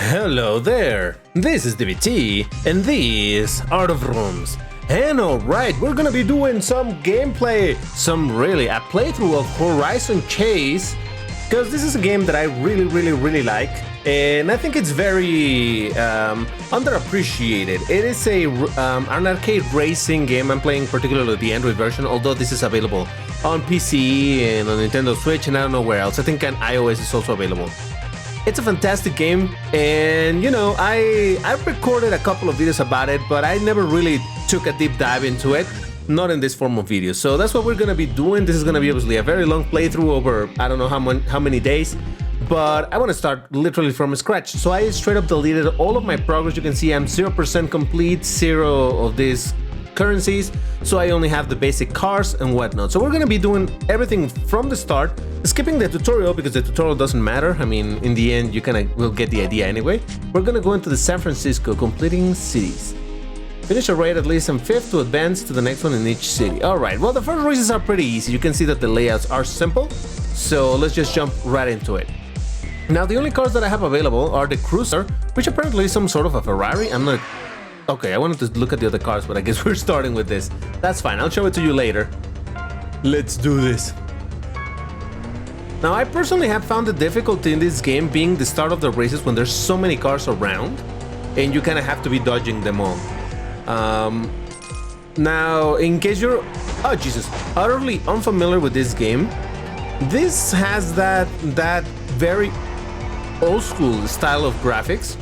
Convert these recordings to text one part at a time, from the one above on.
Hello there, this is DBT, and these are the Vrooms. And alright, we're gonna be doing some gameplay, a playthrough of Horizon Chase, because this is a game that I really like, and I think it's very underappreciated. It is an arcade racing game. I'm playing particularly the Android version, although this is available on PC and on Nintendo Switch, and I don't know where else. I think on iOS is also available. It's a fantastic game, and you know, I've recorded a couple of videos about it, but I never really took a deep dive into it, not in this form of video. So that's what we're gonna be doing. This is gonna be obviously a very long playthrough over I don't know how many days, but I want to start literally from scratch. So I straight up deleted all of my progress. You can see I'm 0% complete, 0 of these currencies, so I only have the basic cars and whatnot. So we're gonna be doing everything from the start, skipping the tutorial because the tutorial doesn't matter. I mean, in the end, you will get the idea anyway. We're gonna go into the San Francisco, completing cities. Finish a raid at least in 5th to advance to the next one in each city. Alright, well, the first races are pretty easy. You can see that the layouts are simple, so let's just jump right into it. Now, the only cars that I have available are the Cruiser, which apparently is some sort of a Ferrari. I'm not... Okay, I wanted to look at the other cars, but I guess we're starting with this. That's fine, I'll show it to you later. Let's do this. Now, I personally have found the difficulty in this game being the start of the races when there's so many cars around, and you kind of have to be dodging them all. Now, in case you're, oh Jesus, utterly unfamiliar with this game, this has that very old school style of graphics,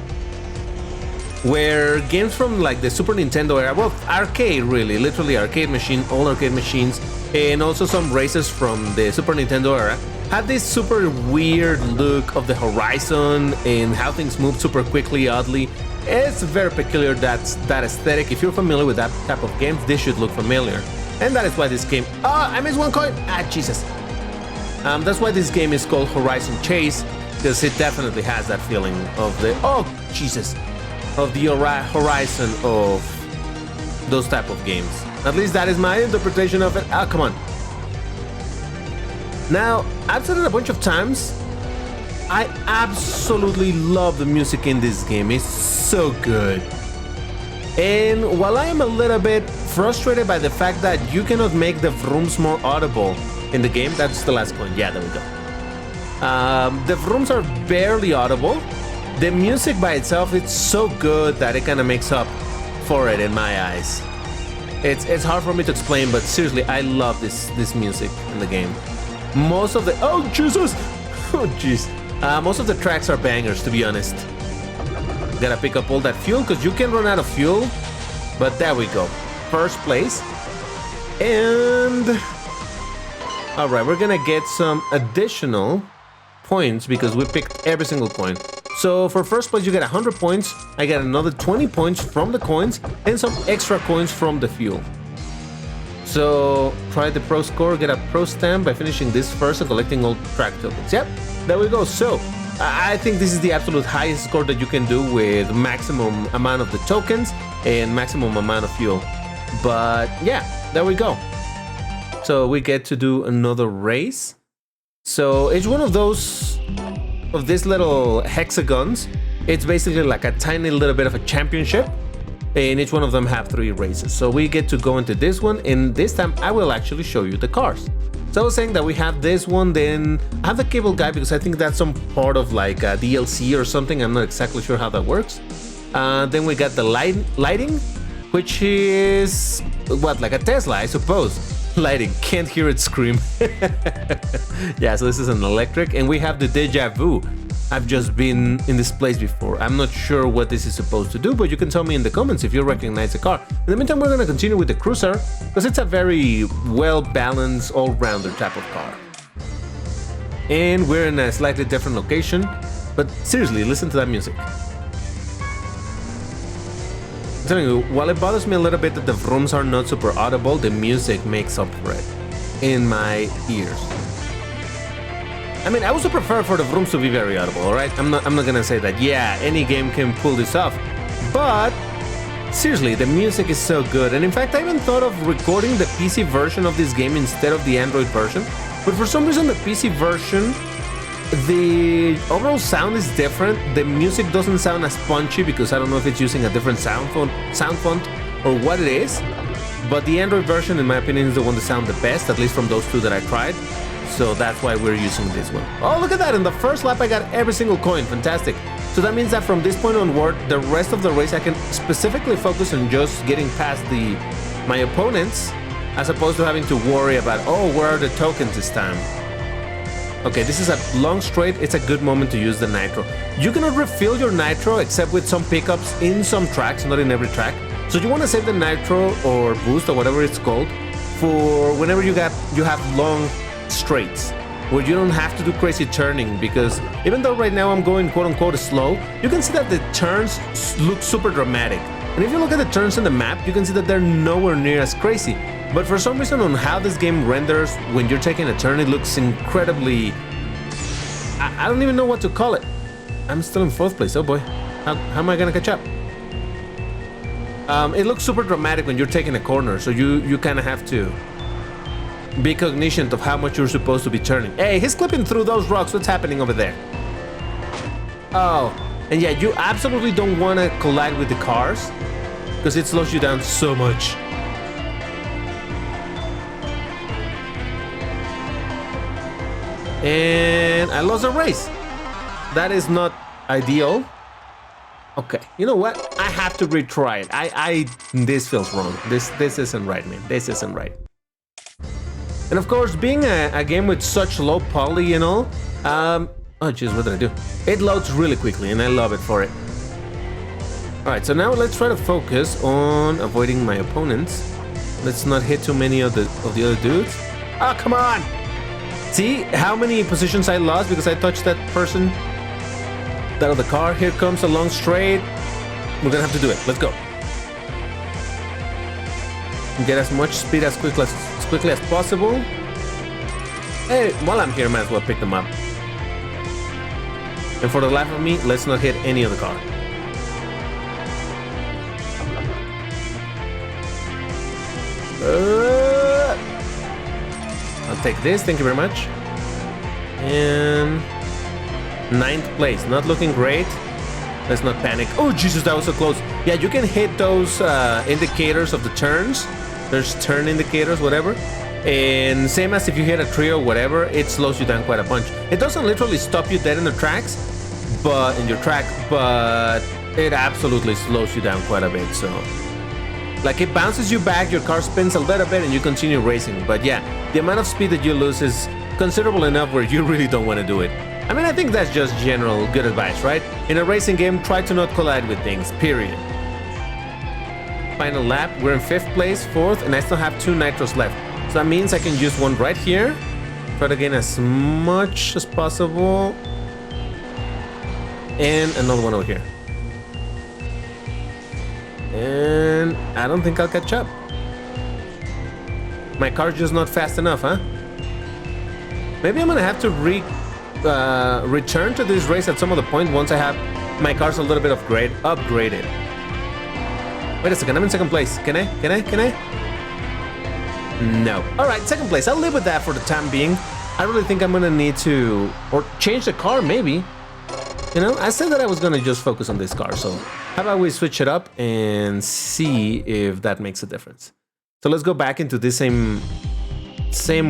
where games from like the Super Nintendo era, well, arcade really, literally arcade machine, old arcade machines, and also some races from the Super Nintendo era, had this super weird look of the horizon and how things move super quickly, oddly. It's very peculiar, that aesthetic. If you're familiar with that type of games, this should look familiar. And that is why this game... Oh, I missed one coin! Ah, Jesus. That's why this game is called Horizon Chase, because it definitely has that feeling of the... Oh, Jesus. Of the horizon of those type of games. At least that is my interpretation of it. Ah, come on. Now, I've said it a bunch of times, I absolutely love the music in this game. It's so good. And while I am a little bit frustrated by the fact that you cannot make the Vrooms more audible in the game, that's the last point. Yeah, there we go. The Vrooms are barely audible. The music by itself, it's so good that it kind of makes up for it in my eyes. It's hard for me to explain, but seriously, I love this music in the game. Most of the... Oh, Jesus! Oh, jeez. Most of the tracks are bangers, to be honest. Gotta pick up all that fuel, because you can run out of fuel. But there we go. First place. And... Alright, we're gonna get some additional points, because we picked every single coin. So for first place, you get 100 points. I get another 20 points from the coins, and some extra coins from the fuel. So, try the pro score, get a pro stamp by finishing this first and collecting all track tokens. Yep, there we go. So, I think this is the absolute highest score that you can do with maximum amount of the tokens and maximum amount of fuel. But yeah, there we go. So, we get to do another race. So, it's one of these little hexagons. It's basically like a tiny little bit of a championship. And each one of them have 3 races. So we get to go into this one, and this time I will actually show you the cars. So I was saying that we have this one, then I have the cable guy because I think that's some part of like a DLC or something. I'm not exactly sure how that works. Then we got the lighting, which is what, like a Tesla, I suppose. Lighting, can't hear it scream. Yeah, so this is an electric, and we have the deja vu. I've just been in this place before. I'm not sure what this is supposed to do, but you can tell me in the comments if you recognize the car. In the meantime, we're going to continue with the Cruiser, because it's a very well-balanced, all-rounder type of car. And we're in a slightly different location, but seriously, listen to that music. I'm telling you, while it bothers me a little bit that the Vrooms are not super audible, the music makes up for it in my ears. I mean, I would prefer for the Vrooms to be very audible, alright? I'm not gonna say that, yeah, any game can pull this off, but seriously, the music is so good. And in fact, I even thought of recording the PC version of this game instead of the Android version, but for some reason the PC version The overall sound is different. The music doesn't sound as punchy because I don't know if it's using a different sound font or what it is. But the Android version, in my opinion, is the one that sounds the best, at least from those two that I tried. So that's why we're using this one. Oh, look at that. In the first lap, I got every single coin. Fantastic. So that means that from this point onward, the rest of the race, I can specifically focus on just getting past my opponents, as opposed to having to worry about, oh, where are the tokens this time? Okay, this is a long straight. It's a good moment to use the nitro. You cannot refill your nitro except with some pickups in some tracks, not in every track. So you want to save the nitro or boost or whatever it's called for whenever you have long straights where you don't have to do crazy turning, because even though right now I'm going quote-unquote slow, you can see that the turns look super dramatic. And if you look at the turns in the map, you can see that they're nowhere near as crazy. But for some reason, on how this game renders when you're taking a turn, it looks incredibly... I don't even know what to call it. I'm still in 4th place. Oh boy. How am I gonna catch up? It looks super dramatic when you're taking a corner, so you kind of have to be cognizant of how much you're supposed to be turning. Hey, he's clipping through those rocks. What's happening over there? Oh, and yeah, you absolutely don't want to collide with the cars because it slows you down so much. And I lost the race. That is not ideal. Okay, you know what? I have to retry it. This feels wrong. This isn't right, man. This isn't right. And of course, being a game with such low poly and all, oh jeez, what did I do? It loads really quickly, and I love it for it. All right, so now let's try to focus on avoiding my opponents. Let's not hit too many of the other dudes. Oh, come on! See how many positions I lost because I touched that person out of the car. Here comes a long straight. We're gonna have to do it. Let's go. Get as much speed as quickly as possible. Hey, while I'm here, might as well pick them up. And for the life of me, let's not hit any of the car. I'll take this, thank you very much. And 9th place, not looking great. Let's not panic. Oh Jesus, that was so close. Yeah, you can hit those indicators of the turns. There's turn indicators, whatever. And same as if you hit a tree or whatever, it slows you down quite a bunch. It doesn't literally stop you dead in the tracks, but it absolutely slows you down quite a bit. So, like, it bounces you back, your car spins a little bit, and you continue racing. But yeah, the amount of speed that you lose is considerable enough where you really don't want to do it. I mean, I think that's just general good advice, right? In a racing game, try to not collide with things, period. Final lap, we're in 5th place, 4th, and I still have 2 nitros left. So that means I can use one right here. Try to gain as much as possible. And another one over here. And I don't think I'll catch up. My car's just not fast enough, huh? Maybe I'm gonna have to return to this race at some other point once I have my car's a little bit upgraded. Wait a second, I'm in 2nd place. Can I? No. All right, 2nd place. I'll live with that for the time being. I really think I'm gonna need to or change the car, maybe. You know, I said that I was gonna just focus on this car, so how about we switch it up and see if that makes a difference. So let's go back into this same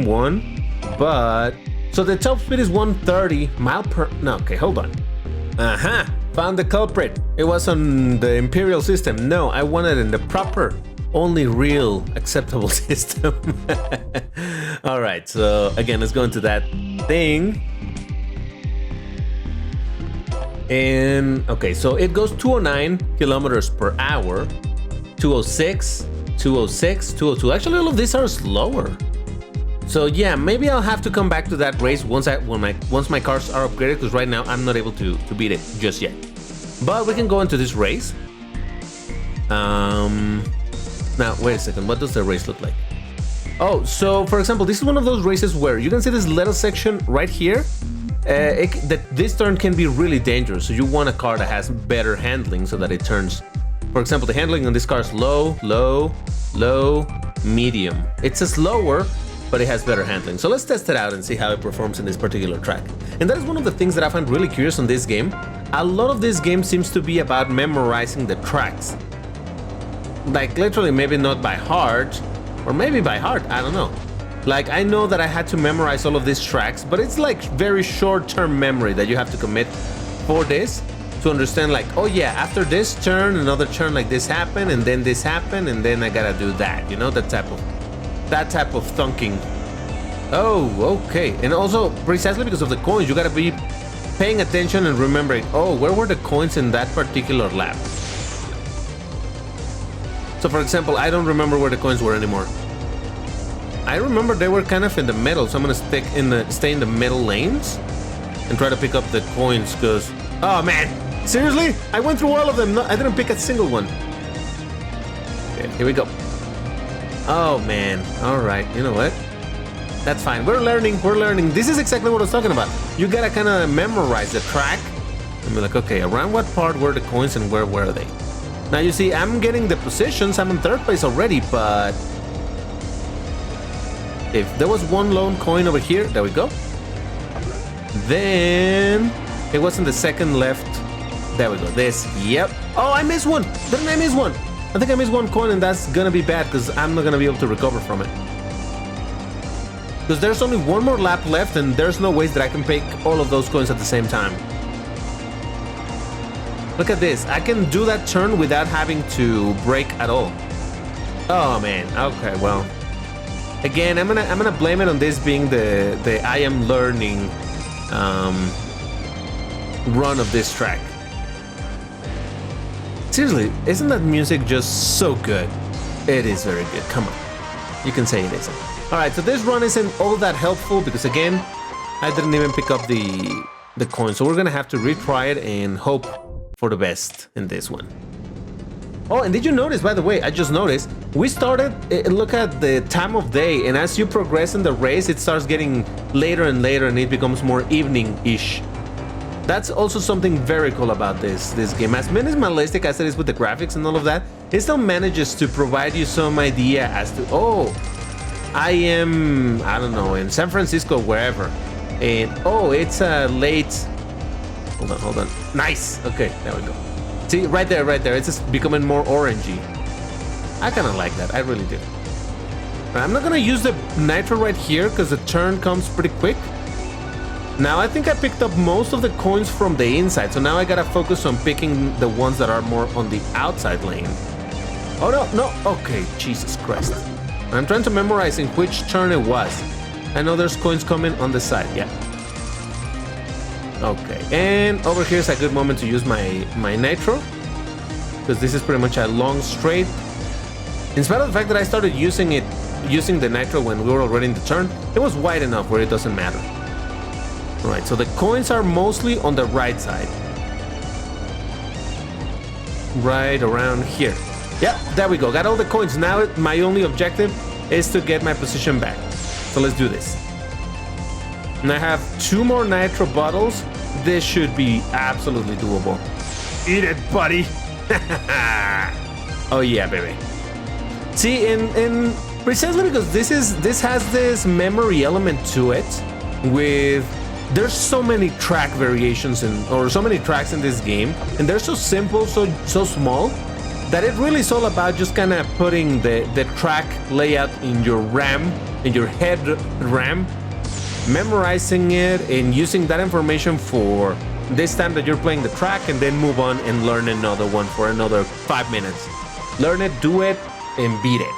one, but so the top speed is 130 mile per. No, okay, hold on. Found the culprit. It was on the Imperial system. No, I wanted in the proper, only real acceptable system. All right, so again, let's go into that thing. And okay, so it goes 209 kilometers per hour, 206, 206, 202. Actually, all of these are slower. So yeah, maybe I'll have to come back to that race once my cars are upgraded, because right now I'm not able to beat it just yet. But we can go into this race. Now wait a second, what does the race look like? Oh, so for example, this is one of those races where you can see this little section right here. This turn can be really dangerous, so you want a car that has better handling so that it turns. For example, the handling on this car is low, low, low, medium. It's a slower, but it has better handling. So let's test it out and see how it performs in this particular track. And that is one of the things that I find really curious on this game. A lot of this game seems to be about memorizing the tracks. Like literally, maybe not by heart, or maybe by heart, I don't know. Like I know that I had to memorize all of these tracks, but it's like very short-term memory that you have to commit for this to understand like, oh yeah, after this turn, another turn like this happened, and then this happened, and then I gotta do that, you know, that type of thunking. Oh, okay. And also, precisely because of the coins, you gotta be paying attention and remembering, oh, where were the coins in that particular lap? So for example, I don't remember where the coins were anymore. I remember they were kind of in the middle, so I'm gonna stay in the middle lanes and try to pick up the coins, because, oh man, seriously? I went through all of them, I didn't pick a single one. Okay, here we go. Oh man, alright, you know what? That's fine, we're learning. This is exactly what I was talking about. You gotta kind of memorize the track and be like, okay, around what part were the coins and where were they? Now you see, I'm getting the positions, I'm in third place already, but if there was one lone coin over here, there we go. Then it wasn't the second left. There we go. This, yep. Oh, I missed one. Didn't I miss one? I think I missed one coin, and that's gonna be bad because I'm not gonna be able to recover from it. Because there's only one more lap left, and there's no ways that I can pick all of those coins at the same time. Look at this. I can do that turn without having to brake at all. Oh man. Okay, well. Again, I'm gonna blame it on this being the I am learning run of this track. Seriously, isn't that music just so good? It is very good. Come on, you can say it isn't. All right, so this run isn't all that helpful because again, I didn't even pick up the coin, so we're gonna have to retry it and hope for the best in this one. Oh, and did you notice, by the way, I just noticed, we started, look at the time of day, and as you progress in the race, it starts getting later and later, and it becomes more evening-ish. That's also something very cool about this game. As minimalistic as it is with the graphics and all of that, it still manages to provide you some idea as to, oh, I am, I don't know, in San Francisco, wherever, and oh, it's a late, hold on, nice, okay, there we go. See, right there, it's just becoming more orangey. I kind of like that, I really do. I'm not gonna use the nitro right here because the turn comes pretty quick. Now I think I picked up most of the coins from the inside, so now I gotta focus on picking the ones that are more on the outside lane. Oh no, okay, Jesus Christ. I'm trying to memorize in which turn it was. I know there's coins coming on the side, yeah. Okay, and over here is a good moment to use my nitro, because this is pretty much a long straight. In spite of the fact that I started using the nitro when we were already in the turn, it was wide enough where it doesn't matter. Alright, so the coins are mostly on the right side. Right around here. Yeah, there we go, got all the coins. Now my only objective is to get my position back. So let's do this. And I have 2 more nitro bottles. This should be absolutely doable. Eat it, buddy. Oh yeah, baby. See, and precisely because this has this memory element to it, with there's so many track variations or so many tracks in this game, and they're so simple, so small, that it really is all about just kind of putting the track layout in your RAM, in your head RAM, memorizing it and using that information for this time that you're playing the track, and then move on and learn another one for another 5 minutes. Learn it, do it, and beat it.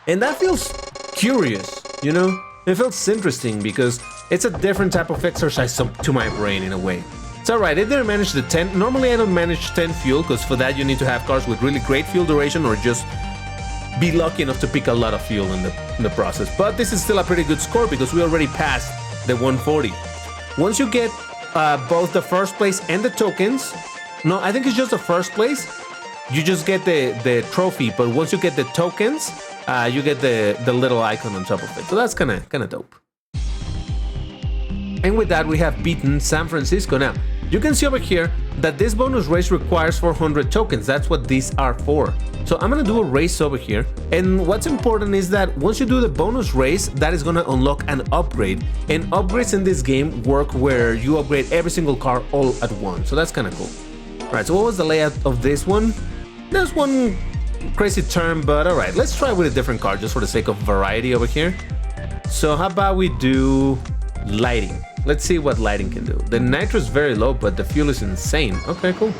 And that feels curious, you know? It feels interesting because it's a different type of exercise to my brain in a way. It's alright, I didn't manage the 10. Normally I don't manage 10 fuel, because for that you need to have cars with really great fuel duration or just be lucky enough to pick a lot of fuel in the process. But this is still a pretty good score because we already passed the 140. Once you get both the first place and the tokens, no, I think it's just the first place, you just get the trophy, but once you get the tokens, you get the little icon on top of it. So that's kind of dope. And with that, we have beaten San Francisco. Now, you can see over here that this bonus race requires 400 tokens. That's what these are for. So I'm gonna do a race over here, and what's important is that once you do the bonus race, that is gonna unlock an upgrade, and upgrades in this game work where you upgrade every single car all at once. So that's kind of cool. All right, so what was the layout of this one? There's one crazy turn, but all right, let's try with a different car just for the sake of variety over here. So how about we do lighting? Let's see what lighting can do. The nitro is very low, but the fuel is insane. Okay, cool.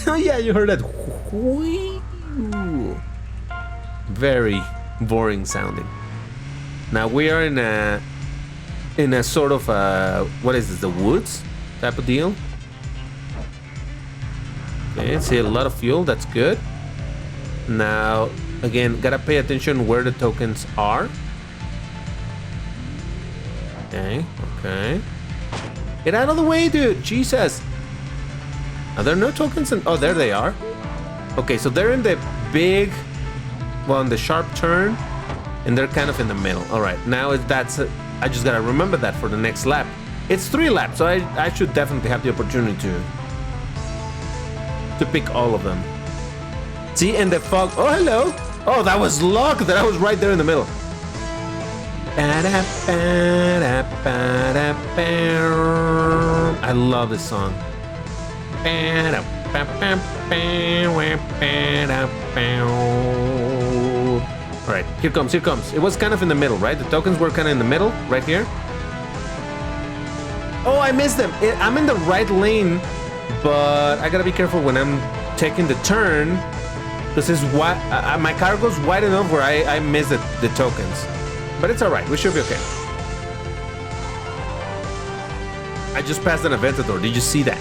Oh yeah, you heard that. Very boring sounding. Now we are in a sort of what is this? The woods type of deal. Okay, see a lot of fuel. That's good. Now again, gotta pay attention where the tokens are. Okay, okay. Get out of the way, dude. Jesus. Are there no tokens? Oh, there they are. Okay, so they're in the big, well, in the sharp turn, and they're kind of in the middle. All right, now I just gotta remember that for the next lap. It's 3 laps, so I should definitely have the opportunity to pick all of them. See, and the fog. Oh, hello. Oh, that was luck that I was right there in the middle. I love this song. Alright, here comes, here comes. It was kind of in the middle, right? The tokens were kind of in the middle, right here. Oh, I missed them. I'm in the right lane, but I gotta be careful when I'm taking the turn, because my car goes wide enough where I miss the tokens. But it's alright, we should be okay. I just passed an Aventador, did you see that?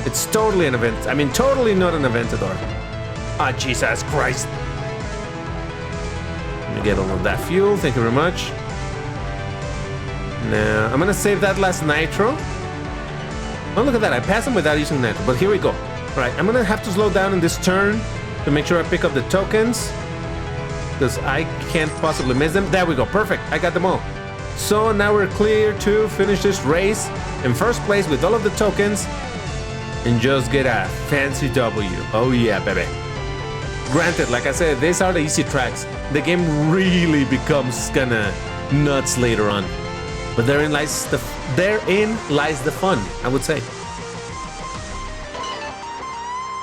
It's totally an event. I mean, totally not an Aventador. Ah, Jesus Christ. Let me get all of that fuel. Thank you very much. Now, I'm gonna save that last nitro. Oh, look at that. I passed him without using nitro, but here we go. All right, I'm gonna have to slow down in this turn to make sure I pick up the tokens, because I can't possibly miss them. There we go. Perfect. I got them all. So now we're clear to finish this race in first place with all of the tokens and just get a fancy W. Oh yeah, baby. Granted, like I said, these are the easy tracks. The game really becomes kinda nuts later on. But therein lies the fun, I would say.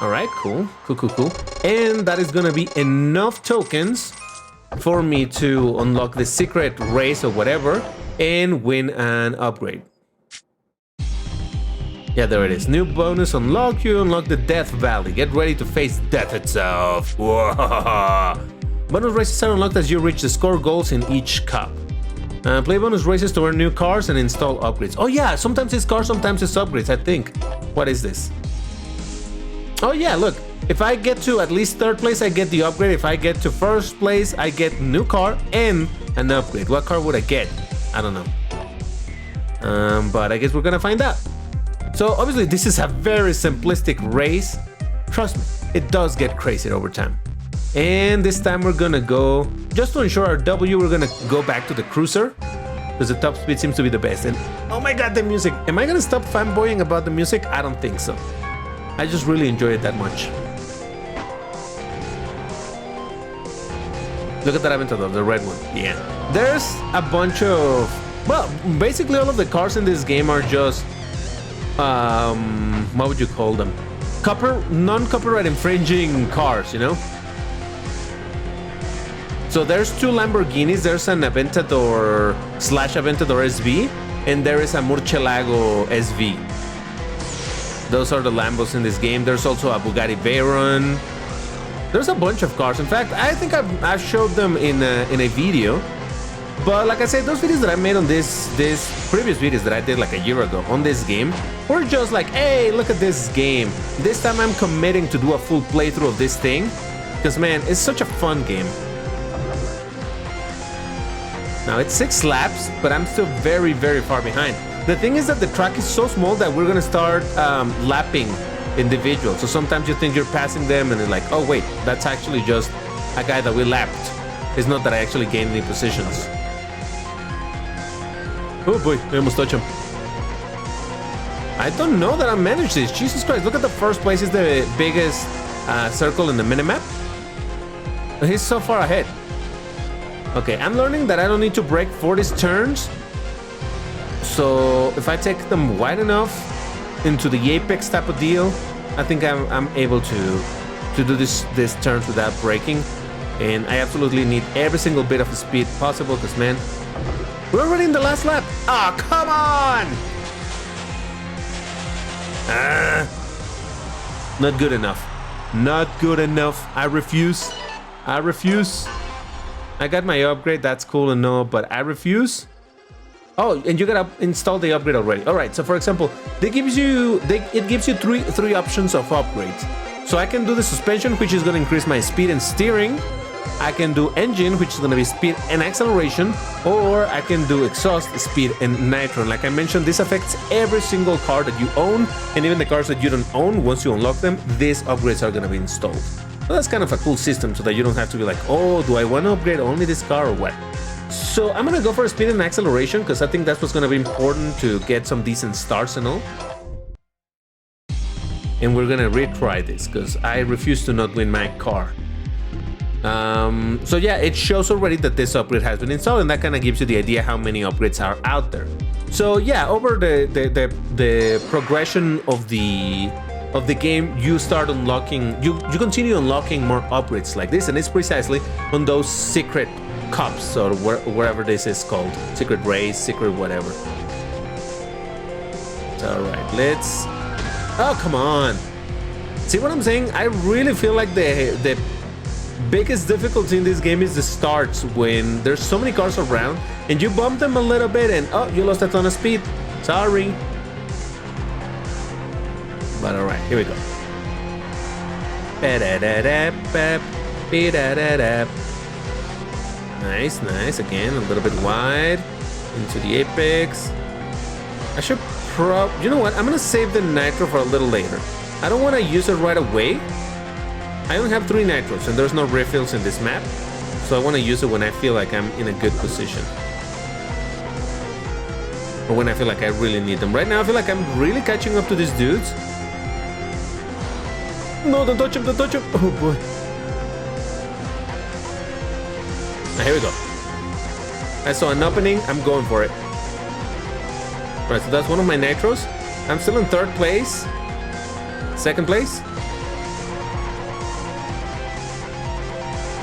Alright, cool. Cool. And that is gonna be enough tokens for me to unlock the secret race or whatever and win an upgrade. Yeah, there it is. New bonus unlock. You unlock the Death Valley. Get ready to face death itself. Whoa. Bonus races are unlocked as you reach the score goals in each cup. Play bonus races to earn new cars and install upgrades. Oh yeah, sometimes it's cars, sometimes it's upgrades, I think. What is this? Oh yeah, look. If I get to at least 3rd place, I get the upgrade. If I get to 1st place, I get new car and an upgrade. What car would I get? I don't know. But I guess we're gonna find out. So obviously this is a very simplistic race. Trust me, it does get crazy over time. And this time we're gonna go, just to ensure our W, we're gonna go back to the cruiser, because the top speed seems to be the best. And oh my god, the music. Am I gonna stop fanboying about the music? I don't think so. I just really enjoy it that much. Look at that Aventador, the red one. Yeah. There's a bunch of, well, basically all of the cars in this game are just what would you call them? Non-copyright infringing cars, you know? So there's 2 Lamborghinis. There's an Aventador / Aventador SV, and there is a Murcielago SV. Those are the Lambos in this game. There's also a Bugatti Veyron. There's a bunch of cars. In fact, I think I've showed them in a video. But like I said, those videos that I made on this previous videos that I did like a year ago on this game were just like, hey, look at this game. This time I'm committing to do a full playthrough of this thing, because man, it's such a fun game. Now it's 6 laps, but I'm still very, very far behind. The thing is that the track is so small that we're gonna start lapping individuals. So sometimes you think you're passing them and it's like, oh wait, that's actually just a guy that we lapped. It's not that I actually gained any positions. Oh boy, I almost touched him. I don't know that I managed this. Jesus Christ, look at the first place. Is the biggest circle in the minimap. He's so far ahead. Okay, I'm learning that I don't need to break for these turns. So if I take them wide enough into the apex type of deal, I think I'm able to do this turns without breaking. And I absolutely need every single bit of speed possible because, man, we're already in the last lap. Ah, oh, come on! Not good enough. Not good enough. I refuse. I refuse. I got my upgrade. That's cool and all, but I refuse. Oh, and you gotta install the upgrade already. All right. So, for example, it gives you three options of upgrades. So I can do the suspension, which is gonna increase my speed and steering. I can do engine, which is going to be speed and acceleration, or I can do exhaust, speed, and nitro. Like I mentioned, this affects every single car that you own, and even the cars that you don't own. Once you unlock them, these upgrades are going to be installed. So that's kind of a cool system, so that you don't have to be like, oh, do I want to upgrade only this car or what? So I'm going to go for speed and acceleration, because I think that's what's going to be important to get some decent starts and all. And we're going to retry this, because I refuse to not win my car. So yeah, it shows already that this upgrade has been installed, and that kind of gives you the idea how many upgrades are out there. So yeah, over the progression of the game, you start unlocking, you continue unlocking more upgrades like this, and it's precisely on those secret cups or wherever this is called, secret race, secret whatever. All right, let's. Oh, come on! See what I'm saying? I really feel like the biggest difficulty in this game is the starts, when there's so many cars around and you bump them a little bit and oh, you lost a ton of speed. Sorry. But all right, here we go. Nice, nice. Again, a little bit wide into the apex. I should you know what? I'm gonna save the nitro for a little later. I don't want to use it right away. I only have 3 nitros and there's no refills in this map, so I want to use it when I feel like I'm in a good position, or when I feel like I really need them. Right now I feel like I'm really catching up to these dudes. No, don't touch him, don't touch him. Oh boy. Now, here we go. I saw an opening, I'm going for it. Alright, so that's one of my nitros. I'm still in 3rd place. 2nd place.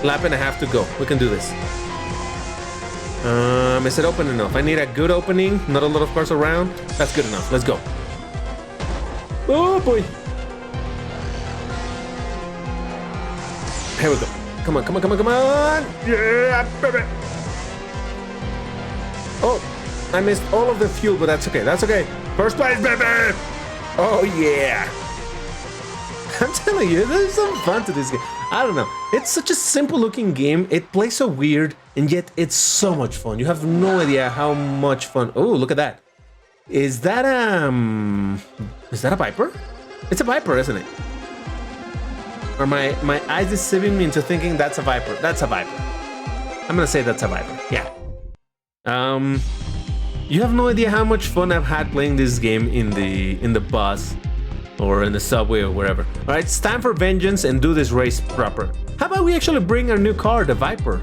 Lap and a half to go. We can do this. Is it open enough? I need a good opening. Not a lot of cars around. That's good enough. Let's go. Oh boy. Here we go. Come on, come on, come on, come on. Yeah, baby. Oh, I missed all of the fuel, but that's okay. That's okay. First place, baby. Oh yeah. I'm telling you, there's some fun to this game. I don't know. It's such a simple looking game. It plays so weird, and yet it's so much fun. You have no idea how much fun. Oh, look at that. Is that a Viper? It's a Viper, isn't it? Or my eyes deceiving me into thinking that's a Viper. That's a Viper. I'm gonna say that's a Viper. Yeah. You have no idea how much fun I've had playing this game in the bus or in the subway or wherever. All right, it's time for vengeance and do this race proper. How about we actually bring our new car, the Viper?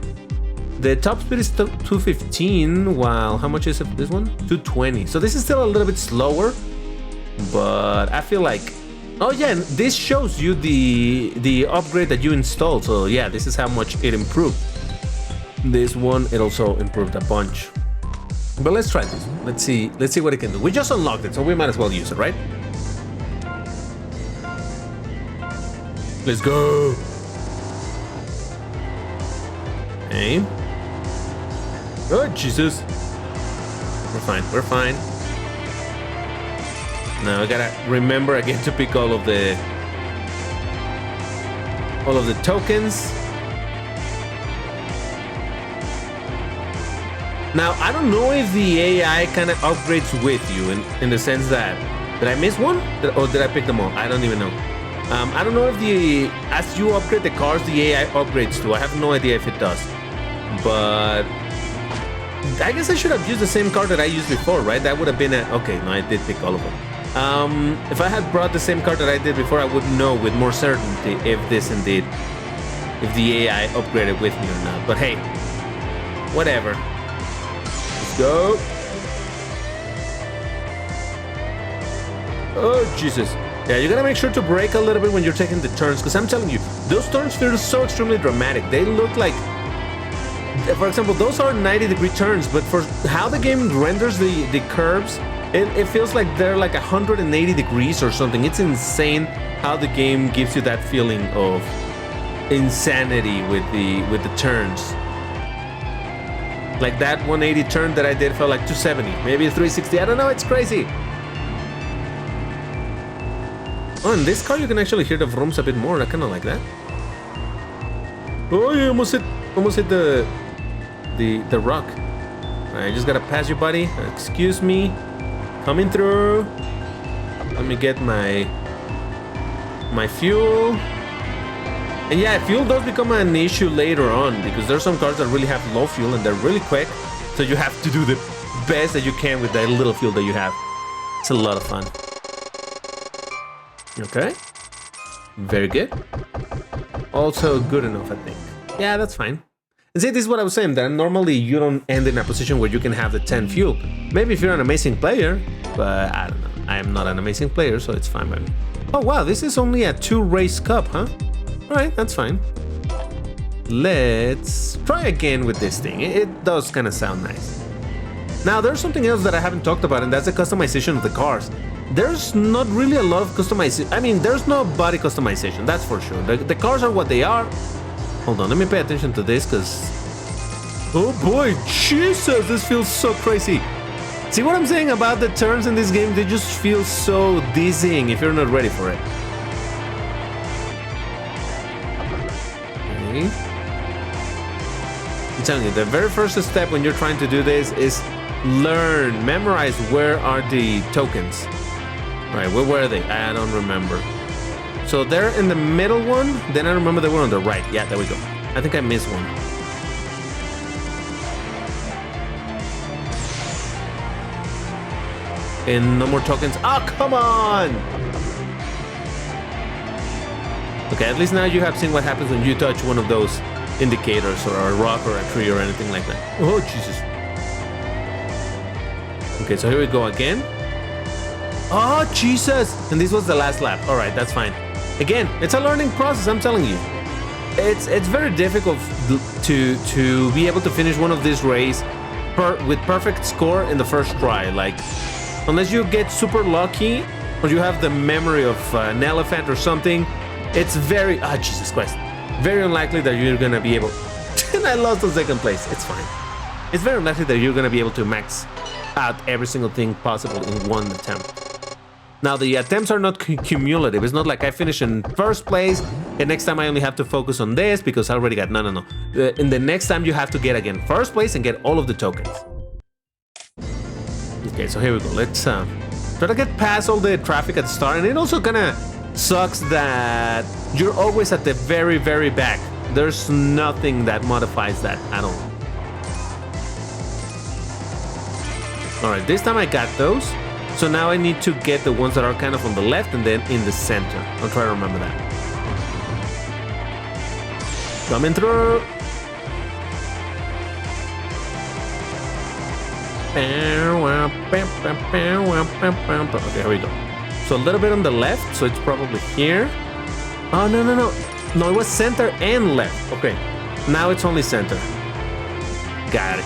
The top speed is 215, while how much is it, this one? 220. So this is still a little bit slower, but I feel like, oh yeah, and this shows you the upgrade that you installed. So yeah, this is how much it improved. This one, it also improved a bunch. But let's try this. Let's see what it can do. We just unlocked it, so we might as well use it, right? Let's go. Okay. Oh, Jesus. We're fine. We're fine. Now I gotta remember again to pick all of the tokens. Now I don't know if the AI kind of upgrades with you in the sense that, did I miss one? Or did I pick them all? I don't even know. I don't know if as you upgrade the cars, the AI upgrades too. I have no idea if it does. But I guess I should have used the same car that I used before, right? That would have been okay, no, I did pick all of them. If I had brought the same car that I did before, I would know with more certainty if the AI upgraded with me or not. But hey, whatever. Let's go. Oh, Jesus. Yeah, you gotta make sure to brake a little bit when you're taking the turns, because I'm telling you, those turns feel so extremely dramatic. They look like, for example, those are 90-degree turns, but for how the game renders the curves, it feels like they're like 180 degrees or something. It's insane how the game gives you that feeling of insanity with the turns. Like that 180 turn that I did felt like 270, maybe 360. I don't know. It's crazy. Oh, in this car you can actually hear the vrooms a bit more. I kind of like that. Oh, you almost hit the rock. I just gotta pass you, buddy. Excuse me. Coming through. Let me get my fuel. And yeah, fuel does become an issue later on, because there's some cars that really have low fuel and they're really quick. So you have to do the best that you can with that little fuel that you have. It's a lot of fun. Okay. Very good. Also good enough, I think. Yeah, that's fine. And see, this is what I was saying, that normally you don't end in a position where you can have the 10 fuel. Maybe if you're an amazing player, but I don't know. I am not an amazing player, so it's fine by me. Oh, wow, this is only a 2-race cup, huh? All right, that's fine. Let's try again with this thing. It does kind of sound nice. Now, there's something else that I haven't talked about, and that's the customization of the cars. There's not really a lot of customization. I mean, there's no body customization, that's for sure. The cars are what they are. Hold on, let me pay attention to this, because... Oh boy, Jesus, this feels so crazy. See what I'm saying about the turns in this game? They just feel so dizzying if you're not ready for it. Okay. I'm telling you, the very first step when you're trying to do this is memorize where are the tokens. Right, where were they? I don't remember. So they're in the middle one, then I remember they were on the right. Yeah, there we go. I think I missed one. And no more tokens. Oh, come on! Okay, at least now you have seen what happens when you touch one of those indicators or a rock or a tree or anything like that. Oh, Jesus. Okay, so here we go again. Oh, Jesus! And this was the last lap. All right, that's fine. Again, it's a learning process, I'm telling you. It's very difficult to be able to finish one of these races with perfect score in the first try. Like, unless you get super lucky or you have the memory of an elephant or something, it's very... Ah, Jesus Christ. Very unlikely that you're gonna be able... And I lost the second place. It's fine. It's very unlikely that you're gonna be able to max out every single thing possible in one attempt. Now, the attempts are not cumulative. It's not like I finish in first place, and next time I only have to focus on this because I already got... No. In the next time, you have to get, again, first place and get all of the tokens. Okay, so here we go. Let's try to get past all the traffic at the start. And it also kind of sucks that you're always at the very, very back. There's nothing that modifies that at all. All right, this time I got those. So now I need to get the ones that are kind of on the left and then in the center. I'll try to remember that. Coming through. Okay, here we go. So a little bit on the left, so it's probably here. Oh, no. No, it was center and left. Okay, now it's only center. Got it.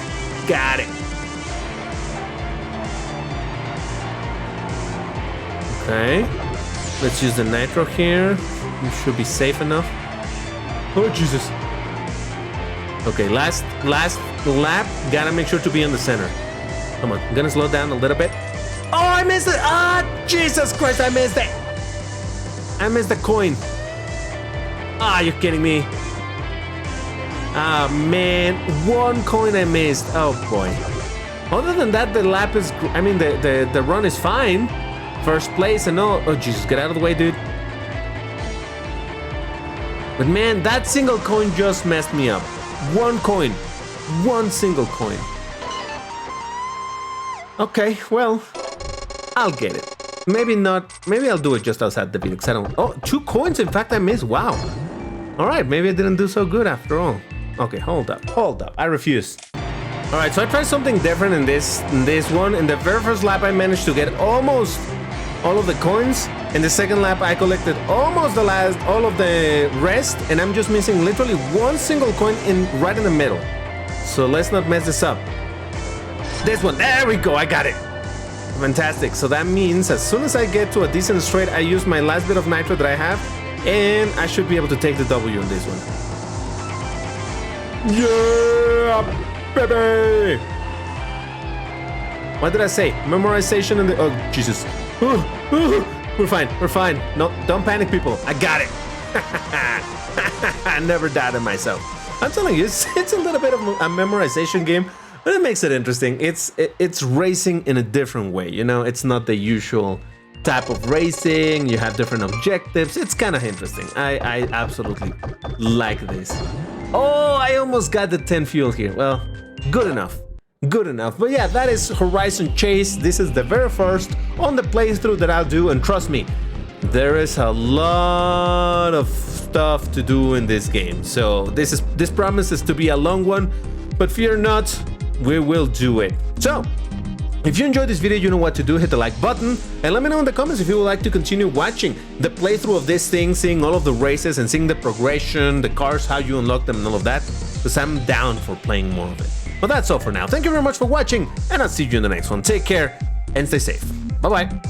Okay, let's use the nitro here. You should be safe enough. Oh, Jesus. Okay, last lap. Gotta make sure to be in the center. Come on, I'm gonna slow down a little bit. Oh, I missed it! Ah, Jesus Christ, I missed it! I missed the coin. Ah, you're kidding me. Ah, man, one coin I missed. Oh, boy. Other than that, the lap is... I mean, the run is fine. First place and all. Oh, Jesus, get out of the way, dude. But, man, that single coin just messed me up. One coin. One single coin. Okay, well, I'll get it. maybe not. Maybe I'll do it just outside the video because I don't. Oh, 2 coins. In fact, I missed. Wow. All right, maybe I didn't do so good after all. Okay, hold up. I refuse. All right, so I tried something different in this one. In the very first lap, I managed to get almost all of the coins. In the second lap, I collected almost all of the rest, and I'm just missing literally 1 single coin right in the middle. So let's not mess this up. This one, there we go, I got it. Fantastic. So that means as soon as I get to a decent straight, I use my last bit of nitro that I have, and I should be able to take the W on this one. Yeah, baby! What did I say? Memorization and the... Oh, Jesus. We're fine. No, don't panic, people. I got it. I never doubted myself. I'm telling you, it's a little bit of a memorization game, but it makes it interesting. It's racing in a different way, you know? It's not the usual type of racing. You have different objectives. It's kind of interesting. I absolutely like this. Oh, I almost got the 10 fuel here. Well, good enough. But yeah, that is Horizon Chase. This is the very first on the playthrough that I'll do, and trust me, there is a lot of stuff to do in this game. So this promises to be a long one, but fear not, we will do it. So if you enjoyed this video, you know what to do. Hit the like button and let me know in the comments if you would like to continue watching the playthrough of this thing, seeing all of the races and seeing the progression, the cars, how you unlock them and all of that, because I'm down for playing more of it. But that's all for now. Thank you very much for watching, and I'll see you in the next one. Take care and stay safe. Bye-bye.